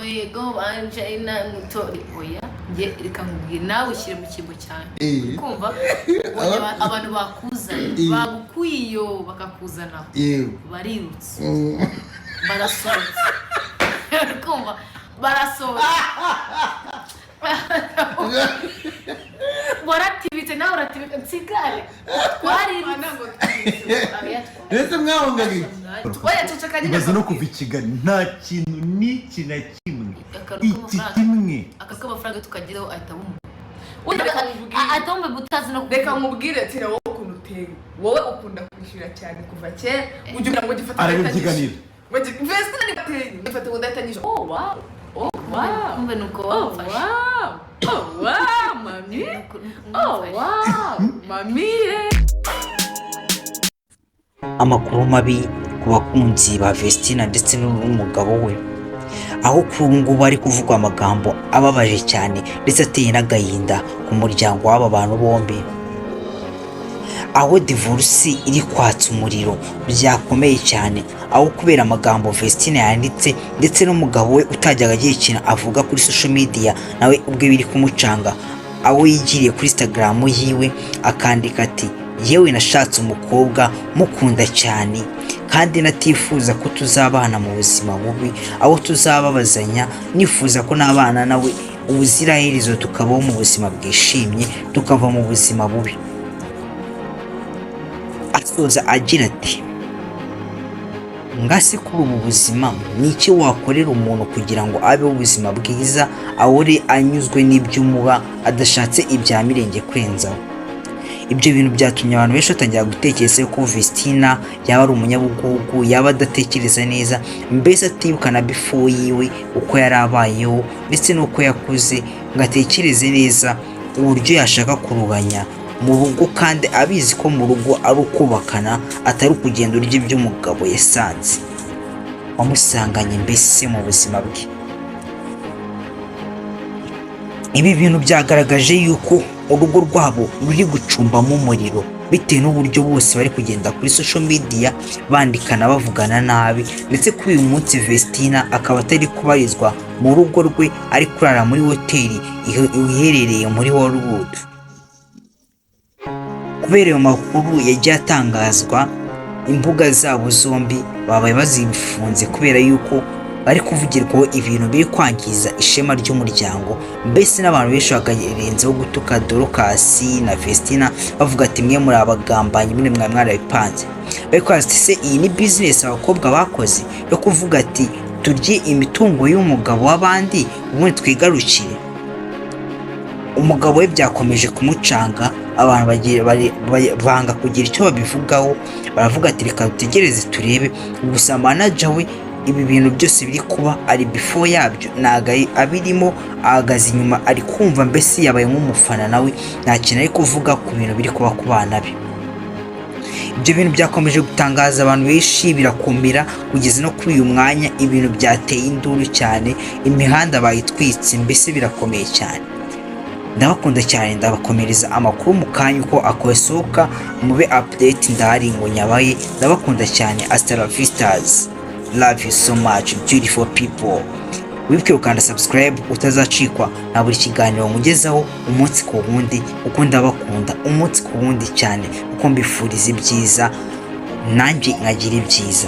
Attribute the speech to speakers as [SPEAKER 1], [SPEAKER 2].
[SPEAKER 1] yego banje ina mutori oya nge reka nkubwira nawe ushyire mu kimbo cyane kumva abantu bakuzanye bagukwiyo bakakuzana barirutse barasohotse kumva barasohotse waratibitse nawe uratibitse nsigare twari nango
[SPEAKER 2] Ese mwahonganye
[SPEAKER 1] oya tucakanye
[SPEAKER 2] baza no kuva Kigali nta kintu n'iki na kimwe iki kimwe
[SPEAKER 1] akakaba franga tukagiraho ahitamo atombe butazi no
[SPEAKER 3] reka nkubwire ati wowe ukuntu uteye wowe ukunda kwishyura cyane kuva kera ugira ngo gifata
[SPEAKER 2] arabyiganira
[SPEAKER 3] Vestin Ari ateye gifata ngo datanyije
[SPEAKER 1] wow kumbe nuko wafashe
[SPEAKER 3] wow mami wow mami
[SPEAKER 4] amakuru mabi ku bakunzi ba Vestine ndetse n'umugabo we aho kuri ngubu ari kuvugwa amagambo ababaje cyane ndetse ateye n'agahinda ku muryango w'aba bantu bombi aho divorce iri kwatsa umuriro byakomeye cyane aho kubera amagambo Vestine yanditse ndetse n'umugabo we utajyaga agira ikintu avuga kuri social media nawe ubwe biri kumucanga aho yigiriye kuri Instagram yiwe akandika ati yewe nashatse umukobwa mukunda cyane kandi natifuza ko tuzabana mu buzima bubi aho tuzababazanya nifuza ko nabana nawe ubuziraherezo tukabaho mu buzima bwishimye tukava mu buzima bubi asoza agira ati ngase kuri ubu buzima niki wakorera umuntu kugira ngo abeho ubuzima bwiza ahore anyuzwe n'ibyumuba adashatse ibya mirenge kwenzaho ibyo bintu byatumye abantu benshi batangira gutekereza ko Vestine yaba ari umunyabugugu yaba adatekereza neza mbese atibukana before yiwe uko yari abayeho ndetse n'uko yakuze ngatekereze neza uburyo yashaka kurubanya mu rugo kandi abizi ko mu rugo ari ukubakana atari ukugenda urya iby'umugabo yasanze wamusanganye mbese mu buzima bwe ibi bintu byagaragaje yuko urugo rwabo ruri gucumbamo umuriro bitewe n'uburyo bose bari kugenda kuri social media bandikana bavugana nabi ndetse kuri uyu munsi Vestine akaba atari kubarizwa mu rugo rwe ari kurara muri hoteli iherereye muri Hollywood kubera ayo makuru yagiye atangazwa imbuga zabo zombi babaye bazifunze kubera yuko bari kuvugirwaho ibintu biri kwangiza ishema ry'umuryango mbese n'abantu benshi bakarenzaho gutuka Dorcas na Vestine bavuga ati mwe muri abagambanyi mwe mwarabipanze bari kwaza se iyi ni business abakobwa bakoze yo kuvuga ati turye imitungo y'umugabo w'abandi ubundi twigarukire umugabo we byakomeje kumucanga abantu banga kugira icyo babivugaho baravuga ati reka dutegereze turebe gusa manager we ibi bintu byose biri kuba ari before yabyo naga abirimo ahagaze inyuma ari kumva mbese yabaye nk'umufana nawe nta kintu ari kuvuga ku bintu biri kuba ku bana be ibyo bintu byakomeje gutangaza abantu benshi birakomera kugeza no kuri uyu mwanya ibintu byateye induru cyane imihanda bayitwitse mbese birakomeye cyane ndabakunda cyane ndabakomereza amakuru mu kanya uko akosoka mube update ndahari ngo nyabaye ndabakunda cyane hasta la vistas love you so much beautiful people wibuke ukanda subscribe utazacikwa na buri kiganiro mugezaho umunsi ku wundi uko ndabakunda umunsi ku wundi cyane uko mbifuriza ibyiza nanjye nkagira ibyiza